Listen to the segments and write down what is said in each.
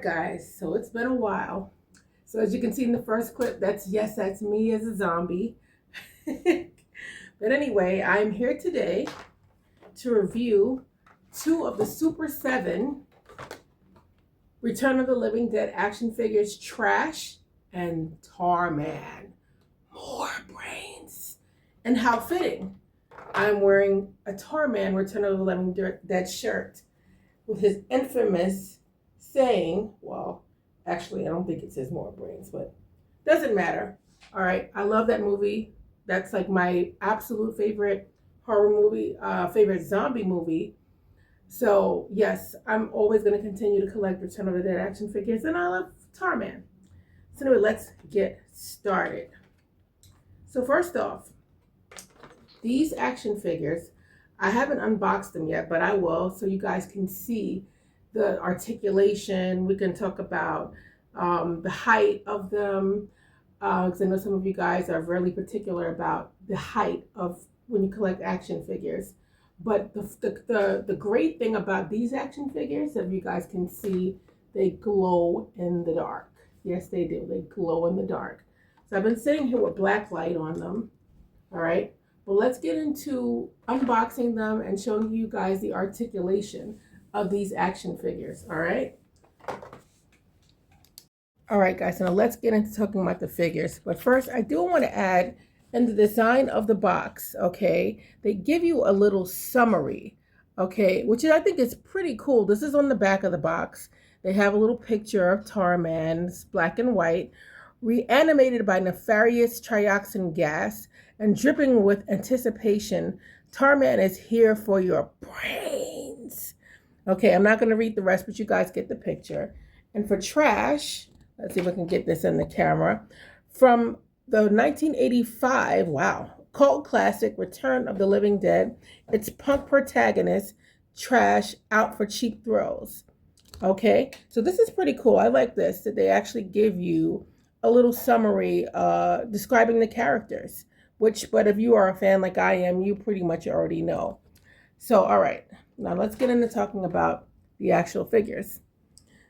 guys, so it's been a while. So as you can see in the first clip, that's me as a zombie. But anyway, I'm here today to review two of the Super 7 Return of the Living Dead action figures, Trash and Tarman. More brains. And how fitting. I'm wearing a Tarman Return of the Living Dead shirt with his infamous saying, well, actually, I don't think it says more brains, but doesn't matter. All right, I love that movie. That's like my absolute favorite horror movie, favorite zombie movie. So yes, I'm always going to continue to collect Return of the Dead action figures, and I love Tarman. So anyway, let's get started. So first off, these action figures, I haven't unboxed them yet, but I will, so you guys can see the articulation. We can talk about the height of them, because I know some of you guys are really particular about the height of when you collect action figures. But the great thing about these action figures, if you guys can see, they glow in the dark. Yes, they do. They glow in the dark. So I've been sitting here with black light on them. All right. But let's get into unboxing them and showing you guys the articulation of these action figures. All right. All right, guys. So now let's get into talking about the figures. But first, I do want to add in the design of the box, okay, they give you a little summary, okay, which I think is pretty cool. This is on the back of the box. They have a little picture of Tarman, it's black and white, reanimated by nefarious trioxin gas and dripping with anticipation. Tarman is here for your brains. Okay, I'm not going to read the rest, but you guys get the picture. And for Trash, let's see if I can get this in the camera, from the 1985, wow, cult classic Return of the Living Dead, it's punk protagonist, Trash, out for cheap thrills. Okay, so this is pretty cool. I like this, that they actually give you a little summary describing the characters, but if you are a fan like I am, you pretty much already know. So, all right, now let's get into talking about the actual figures.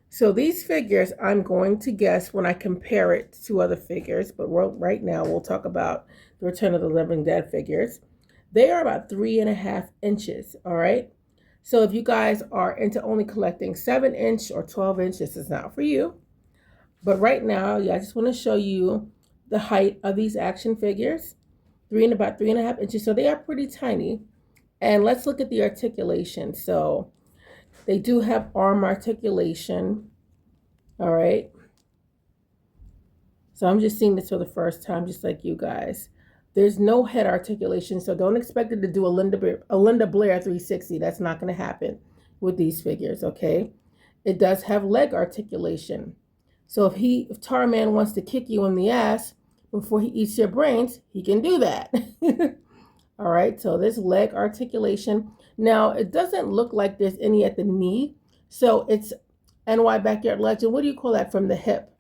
So these figures, I'm going to guess when I compare it to other figures, but right now we'll talk about the Return of the Living Dead figures. They are about 3.5 inches, all right? So if you guys are into only collecting 7-inch or 12-inch, this is not for you. But right now, yeah, I just want to show you the height of these action figures, about 3.5 inches. So they are pretty tiny. And let's look at the articulation. So they do have arm articulation, all right? So I'm just seeing this for the first time, just like you guys. There's no head articulation, so don't expect it to do a Linda Blair 360. That's not going to happen with these figures, okay? It does have leg articulation. So if Tarman wants to kick you in the ass before he eats your brains, he can do that. All right, so there's leg articulation. Now, it doesn't look like there's any at the knee. So it's NY Backyard Legend. What do you call that from the hip?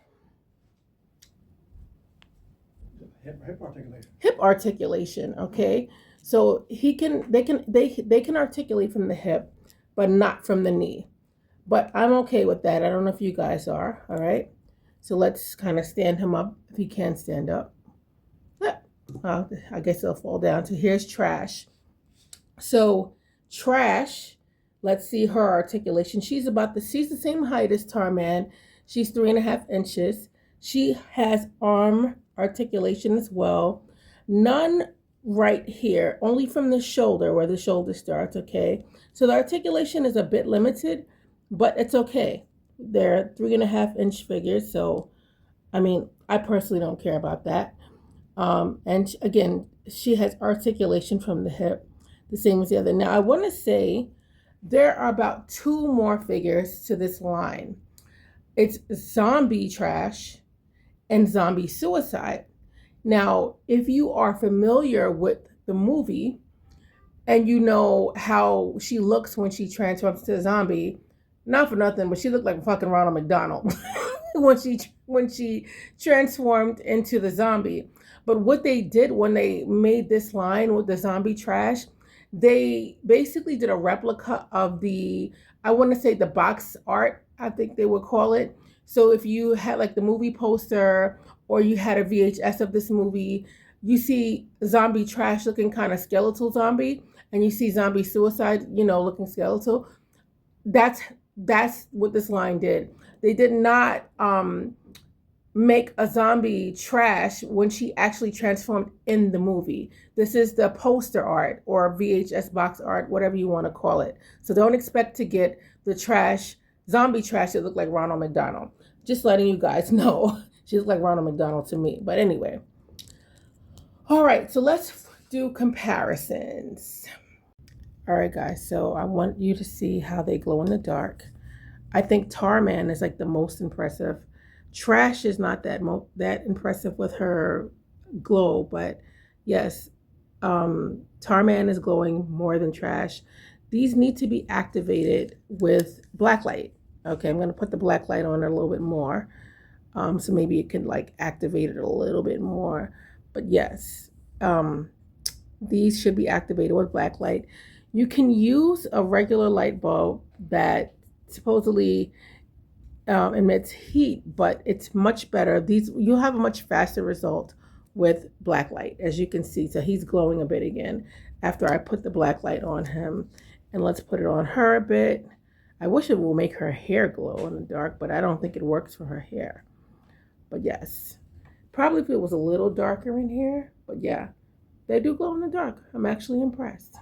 Hip articulation. Hip articulation, okay. So they can articulate from the hip, but not from the knee. But I'm okay with that. I don't know if you guys are, all right? So let's kind of stand him up if he can stand up. I guess it'll fall down. So here's Trash. So Trash, let's see her articulation. She's the same height as Tarman. She's 3.5 inches. She has arm articulation as well. None right here, only from the shoulder where the shoulder starts, okay? So the articulation is a bit limited, but it's okay. They're 3.5-inch figures, so I mean, I personally don't care about that. And again, she has articulation from the hip, the same as the other. Now, I want to say there are about 2 more figures to this line. It's Zombie Trash and Zombie Suicide. Now, if you are familiar with the movie and you know how she looks when she transforms to a zombie, not for nothing, but she looked like fucking Ronald McDonald when she transformed into the zombie. But what they did when they made this line with the Zombie Trash, they basically did a replica of I want to say the box art, I think they would call it, So if you had like the movie poster or you had a VHS of this movie, you see zombie trash looking kind of skeletal zombie, and you see zombie suicide, looking skeletal. That's that's what this line did. They did not make a zombie trash when she actually transformed in the movie. This is the poster art or VHS box art, whatever you want to call it. So don't expect to get the trash, zombie trash that look like Ronald McDonald. Just letting you guys know. She looks like Ronald McDonald to me. But anyway. All right, so let's do comparisons. All right, guys, so I want you to see how they glow in the dark. I think Tarman is like the most impressive. Trash is not that impressive with her glow, but yes, Tarman is glowing more than Trash. These need to be activated with black light. Okay, I'm gonna put the black light on it a little bit more, so maybe it can like activate it a little bit more. But yes, these should be activated with black light. You can use a regular light bulb that supposedly emits heat, but it's much better. These you'll have a much faster result with black light, as you can see. So he's glowing a bit again after I put the black light on him. And let's put it on her a bit. I wish it will make her hair glow in the dark, but I don't think it works for her hair. But yes, probably if it was a little darker in here, but yeah, they do glow in the dark. I'm actually impressed.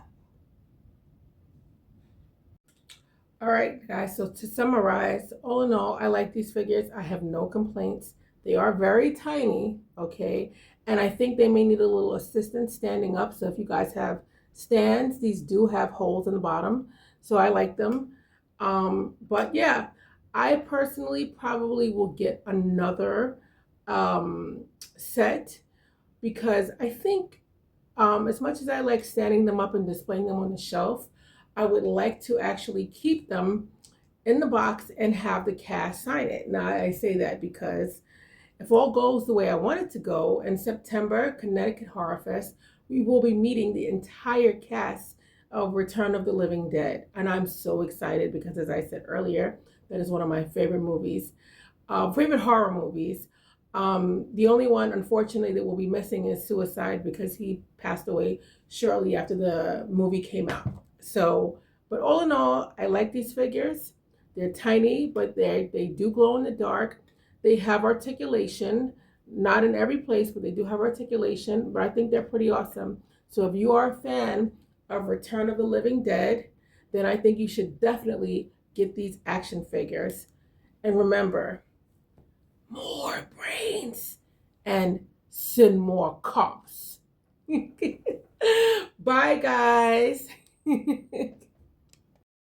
All right, guys, so to summarize, all in all, I like these figures. I have no complaints. They are very tiny, okay? And I think they may need a little assistance standing up. So if you guys have stands, these do have holes in the bottom. So I like them. But yeah, I personally probably will get another set because I think as much as I like standing them up and displaying them on the shelf, I would like to actually keep them in the box and have the cast sign it. Now, I say that because if all goes the way I want it to go, in September, Connecticut Horror Fest, we will be meeting the entire cast of Return of the Living Dead. And I'm so excited because, as I said earlier, that is one of my favorite movies, favorite horror movies. The only one, unfortunately, that will be missing is Suicide because he passed away shortly after the movie came out. So, but all in all, I like these figures. They're tiny, but they do glow in the dark. They have articulation, not in every place, but they do have articulation. But I think they're pretty awesome. So if you are a fan of Return of the Living Dead, then I think you should definitely get these action figures. And remember, more brains and send more cops. Bye, guys.